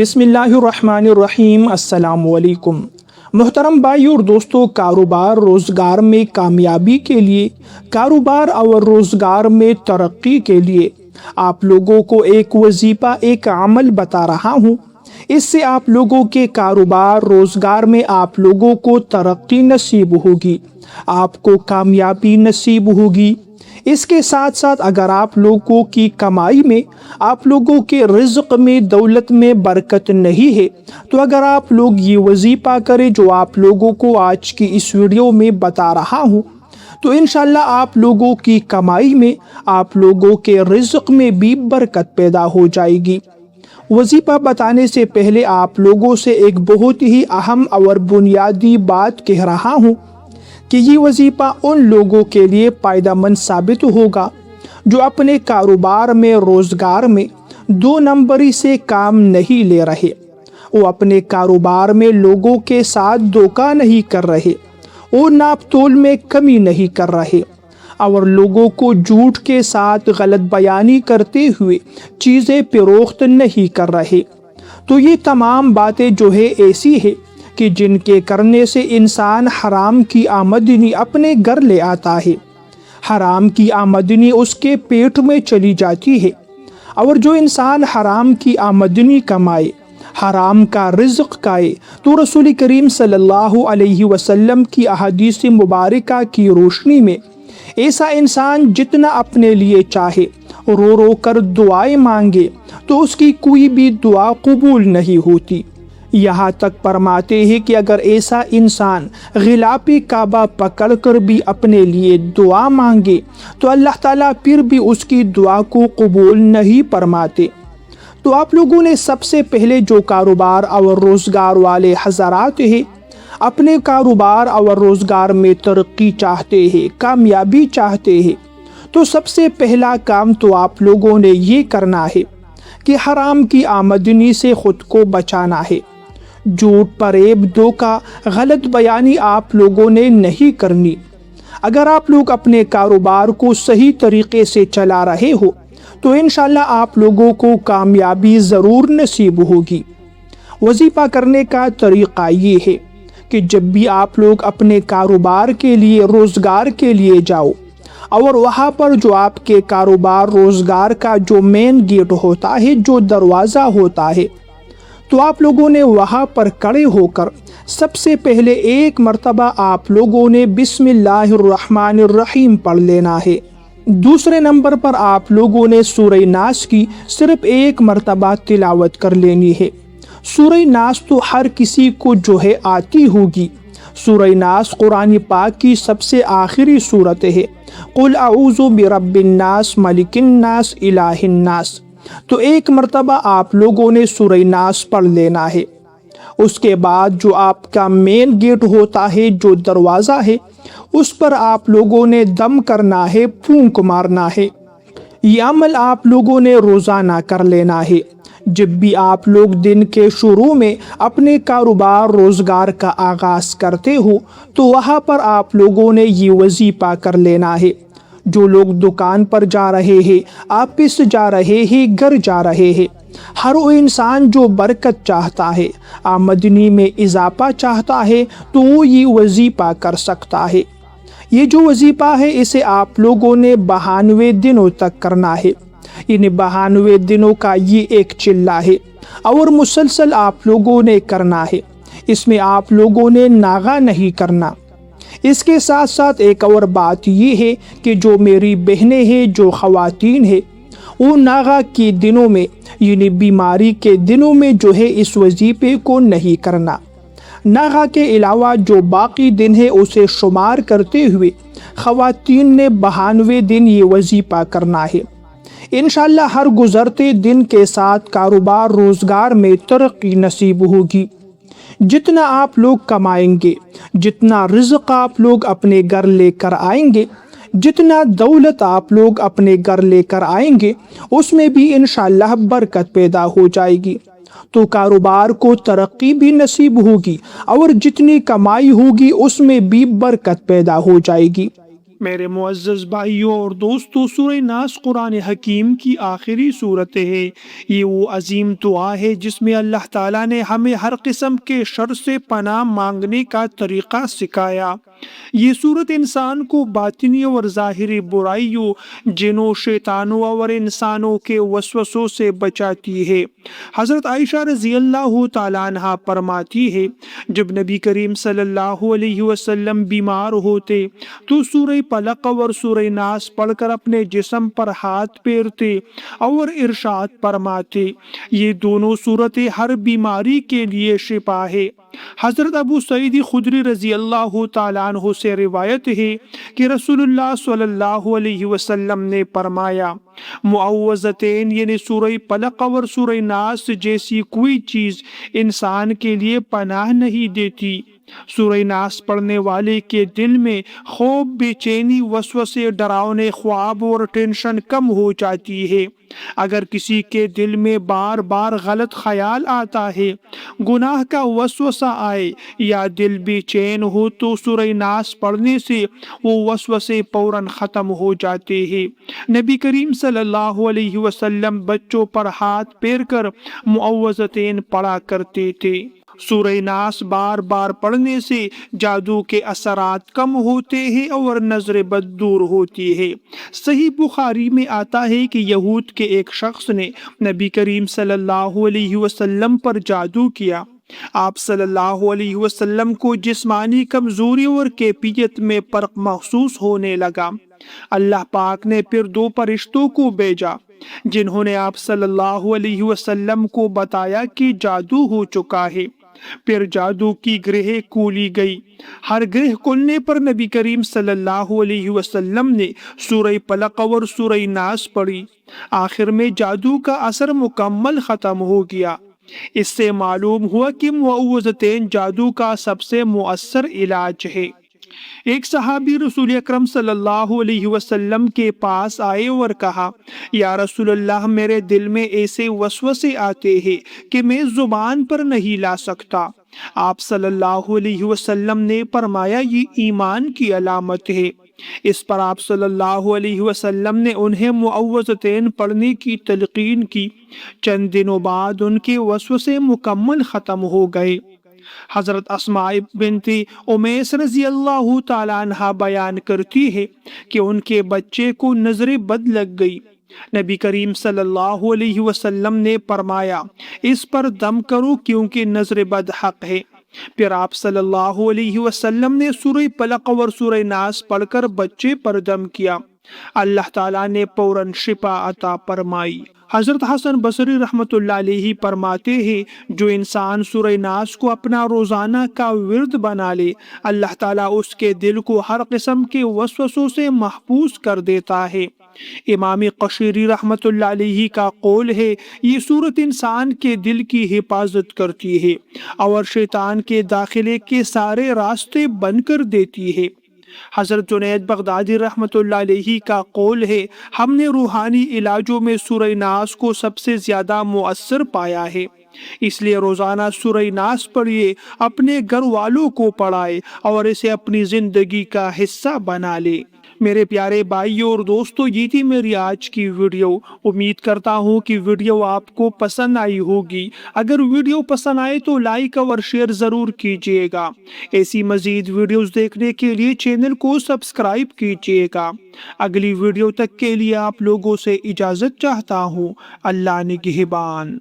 بسم اللہ الرحمن الرحیم۔ السلام علیکم محترم بھائیو اور دوستو، کاروبار روزگار میں کامیابی کے لیے، کاروبار اور روزگار میں ترقی کے لیے آپ لوگوں کو ایک وظیفہ، ایک عمل بتا رہا ہوں۔ اس سے آپ لوگوں کے کاروبار روزگار میں آپ لوگوں کو ترقی نصیب ہوگی، آپ کو کامیابی نصیب ہوگی۔ اس کے ساتھ ساتھ اگر آپ لوگوں کی کمائی میں، آپ لوگوں کے رزق میں، دولت میں برکت نہیں ہے، تو اگر آپ لوگ یہ وظیفہ کریں جو آپ لوگوں کو آج کی اس ویڈیو میں بتا رہا ہوں، تو انشاءاللہ آپ لوگوں کی کمائی میں، آپ لوگوں کے رزق میں بھی برکت پیدا ہو جائے گی۔ وظیفہ بتانے سے پہلے آپ لوگوں سے ایک بہت ہی اہم اور بنیادی بات کہہ رہا ہوں کہ یہ وظیفہ ان لوگوں کے لیے فائدہ مند ثابت ہوگا جو اپنے کاروبار میں، روزگار میں 2 نمبری سے کام نہیں لے رہے، وہ اپنے کاروبار میں لوگوں کے ساتھ دھوکہ نہیں کر رہے، وہ ناپ تول میں کمی نہیں کر رہے، اور لوگوں کو جھوٹ کے ساتھ غلط بیانی کرتے ہوئے چیزیں فروخت نہیں کر رہے۔ تو یہ تمام باتیں جو ہے ایسی ہے کہ جن کے کرنے سے انسان حرام کی آمدنی اپنے گھر لے آتا ہے، حرام کی آمدنی اس کے پیٹ میں چلی جاتی ہے، اور جو انسان حرام کی آمدنی کمائے، حرام کا رزق کھائے، تو رسول کریم صلی اللہ علیہ وسلم کی احادیث مبارکہ کی روشنی میں ایسا انسان جتنا اپنے لیے چاہے رو رو کر دعائیں مانگے تو اس کی کوئی بھی دعا قبول نہیں ہوتی۔ یہاں تک فرماتے ہیں کہ اگر ایسا انسان غلاف کعبہ پکڑ کر بھی اپنے لیے دعا مانگے تو اللہ تعالیٰ پھر بھی اس کی دعا کو قبول نہیں فرماتے۔ تو آپ لوگوں نے سب سے پہلے جو کاروبار اور روزگار والے حضرات ہیں، اپنے کاروبار اور روزگار میں ترقی چاہتے ہیں، کامیابی چاہتے ہیں، تو سب سے پہلا کام تو آپ لوگوں نے یہ کرنا ہے کہ حرام کی آمدنی سے خود کو بچانا ہے۔ جھوٹ، فریب، دھوکہ، غلط بیانی آپ لوگوں نے نہیں کرنی۔ اگر آپ لوگ اپنے کاروبار کو صحیح طریقے سے چلا رہے ہو تو انشاءاللہ آپ لوگوں کو کامیابی ضرور نصیب ہوگی۔ وظیفہ کرنے کا طریقہ یہ ہے کہ جب بھی آپ لوگ اپنے کاروبار کے لیے، روزگار کے لیے جاؤ، اور وہاں پر جو آپ کے کاروبار روزگار کا جو مین گیٹ ہوتا ہے، جو دروازہ ہوتا ہے، تو آپ لوگوں نے وہاں پر کھڑے ہو کر سب سے پہلے ایک مرتبہ آپ لوگوں نے بسم اللہ الرحمن الرحیم پڑھ لینا ہے۔ دوسرے نمبر پر آپ لوگوں نے سورہ ناس کی صرف ایک مرتبہ تلاوت کر لینی ہے۔ سورہ ناس تو ہر کسی کو جو ہے آتی ہوگی۔ سورہ ناس قرآن پاک کی سب سے آخری سورت ہے۔ قل اعوذ برب الناس ملک الناس الہ الناس۔ تو ایک مرتبہ آپ لوگوں نے سورہ ناس پڑھ لینا ہے۔ اس کے بعد جو آپ کا مین گیٹ ہوتا ہے، جو دروازہ ہے، اس پر آپ لوگوں نے دم کرنا ہے، پھونک مارنا ہے۔ یہ عمل آپ لوگوں نے روزانہ کر لینا ہے۔ جب بھی آپ لوگ دن کے شروع میں اپنے کاروبار روزگار کا آغاز کرتے ہو تو وہاں پر آپ لوگوں نے یہ وظیفہ کر لینا ہے۔ جو لوگ دکان پر جا رہے ہیں، آفس جا رہے ہیں، گھر جا رہے ہیں، ہر وہ انسان جو برکت چاہتا ہے، آمدنی میں اضافہ چاہتا ہے، تو وہ یہ وظیفہ کر سکتا ہے۔ یہ جو وظیفہ ہے اسے آپ لوگوں نے 92 دنوں تک کرنا ہے۔ ان 92 دنوں کا یہ ایک چلہ ہے اور مسلسل آپ لوگوں نے کرنا ہے۔ اس میں آپ لوگوں نے ناغہ نہیں کرنا۔ اس کے ساتھ ساتھ ایک اور بات یہ ہے کہ جو میری بہنیں ہیں، جو خواتین ہیں، وہ ناغہ کے دنوں میں، یعنی بیماری کے دنوں میں جو ہے اس وظیفے کو نہیں کرنا۔ ناغہ کے علاوہ جو باقی دن ہے اسے شمار کرتے ہوئے خواتین نے 92 دن یہ وظیفہ کرنا ہے۔ انشاءاللہ ہر گزرتے دن کے ساتھ کاروبار روزگار میں ترقی نصیب ہوگی۔ جتنا آپ لوگ کمائیں گے، جتنا رزق آپ لوگ اپنے گھر لے کر آئیں گے، جتنا دولت آپ لوگ اپنے گھر لے کر آئیں گے، اس میں بھی انشاءاللہ برکت پیدا ہو جائے گی۔ تو کاروبار کو ترقی بھی نصیب ہوگی اور جتنی کمائی ہوگی اس میں بھی برکت پیدا ہو جائے گی۔ میرے معزز بھائیوں اور دوستو، سورہ ناس قرآن حکیم کی آخری صورت ہے۔ یہ وہ عظیم دعا ہے جس میں اللہ تعالیٰ نے ہمیں ہر قسم کے شر سے پناہ مانگنے کا طریقہ سکھایا۔ یہ صورت انسان کو باطنی اور ظاہری برائیوں، جنوں، شیطانوں اور انسانوں کے وسوسوں سے بچاتی ہے۔ حضرت عائشہ رضی اللہ تعالیٰ عنہ فرماتی ہے، جب نبی کریم صلی اللہ علیہ وسلم بیمار ہوتے تو سورہ فلق اور سورہ ناس پڑھ کر اپنے جسم پر ہاتھ پھیرتے اور ارشاد فرماتے، یہ دونوں صورتیں ہر بیماری کے لیے شفا ہے۔ حضرت ابو سعید خدری رضی اللہ تعالیٰ عنہ سے روایت ہے کہ رسول اللہ صلی اللہ علیہ وسلم نے فرمایا، معوذتین یعنی سورہ فلق اور سورہ ناس جیسی کوئی چیز انسان کے لیے پناہ نہیں دیتی۔ سورہ ناس پڑھنے والے کے دل میں خوف، بے چینی، وسوسے، ڈراؤنے خواب اور ٹینشن کم ہو جاتی ہے۔ اگر کسی کے دل میں بار بار غلط خیال آتا ہے، گناہ کا وسوسہ آئے یا دل بے چین ہو تو سورہ ناس پڑھنے سے وہ وسوسے فوراً ختم ہو جاتے ہیں۔ نبی کریم صلی اللہ علیہ وسلم بچوں پر ہاتھ پھیر کر معوذتین پڑھا کرتے تھے۔ سورہ ناس بار بار پڑھنے سے جادو کے اثرات کم ہوتے ہیں اور نظر بد دور ہوتی ہے۔ صحیح بخاری میں آتا ہے کہ یہود کے ایک شخص نے نبی کریم صلی اللہ علیہ وسلم پر جادو کیا۔ آپ صلی اللہ علیہ وسلم کو جسمانی کمزوری اور کیفیت میں فرق محسوس ہونے لگا۔ اللہ پاک نے پھر 2 فرشتوں کو بھیجا جنہوں نے آپ صلی اللہ علیہ وسلم کو بتایا کہ جادو ہو چکا ہے۔ پھر جادو کی گرہ کھولی گئی۔ ہر گرہ کھلنے پر نبی کریم صلی اللہ علیہ وسلم نے سورہ فلق اور سورہ ناس پڑھی۔ آخر میں جادو کا اثر مکمل ختم ہو گیا۔ اس سے معلوم ہوا کہ معوذتین جادو کا سب سے مؤثر علاج ہے۔ ایک صحابی رسول اکرم صلی اللہ علیہ وسلم کے پاس آئے اور کہا، یا رسول اللہ، میرے دل میں ایسے وسوسے آتے ہیں کہ میں زبان پر نہیں لا سکتا۔ آپ صلی اللہ علیہ وسلم نے فرمایا، یہ ایمان کی علامت ہے۔ اس پر آپ صلی اللہ علیہ وسلم نے انہیں معوذتین پڑھنے کی تلقین کی۔ چند دنوں بعد ان کے وسوسے مکمل ختم ہو گئے۔ حضرت اسماء بنت امیس رضی اللہ تعالیٰ عنہ بیان کرتی ہے کہ ان کے بچے کو نظر بد لگ گئی۔ نبی کریم صلی اللہ علیہ وسلم نے فرمایا، اس پر دم کرو کیونکہ نظر بد حق ہے۔ پھر آپ صلی اللہ علیہ وسلم نے سورہ فلق اور سورہ ناس پڑھ کر بچے پر دم کیا۔ اللہ تعالیٰ نے فوراً شفا عطا فرمائی۔ حضرت حسن بصری رحمۃ اللہ علیہ فرماتے ہیں، جو انسان سورہ ناس کو اپنا روزانہ کا ورد بنا لے، اللہ تعالیٰ اس کے دل کو ہر قسم کے وسوسوں سے محفوظ کر دیتا ہے۔ امام قشیری رحمۃ اللہ علیہ کا قول ہے، یہ سورت انسان کے دل کی حفاظت کرتی ہے اور شیطان کے داخلے کے سارے راستے بند کر دیتی ہے۔ حضرت جنید بغدادی رحمۃ اللہ علیہ کا قول ہے، ہم نے روحانی علاجوں میں سورہ ناس کو سب سے زیادہ مؤثر پایا ہے، اس لیے روزانہ سورہ ناس پڑھیے، اپنے گھر والوں کو پڑھائے اور اسے اپنی زندگی کا حصہ بنا لے۔ میرے پیارے بھائیوں اور دوستو، یہ تھی میری آج کی ویڈیو۔ امید کرتا ہوں کہ ویڈیو آپ کو پسند آئی ہوگی۔ اگر ویڈیو پسند آئے تو لائک اور شیئر ضرور کیجیے گا۔ ایسی مزید ویڈیوز دیکھنے کے لیے چینل کو سبسکرائب کیجیے گا۔ اگلی ویڈیو تک کے لیے آپ لوگوں سے اجازت چاہتا ہوں۔ اللہ نگہبان۔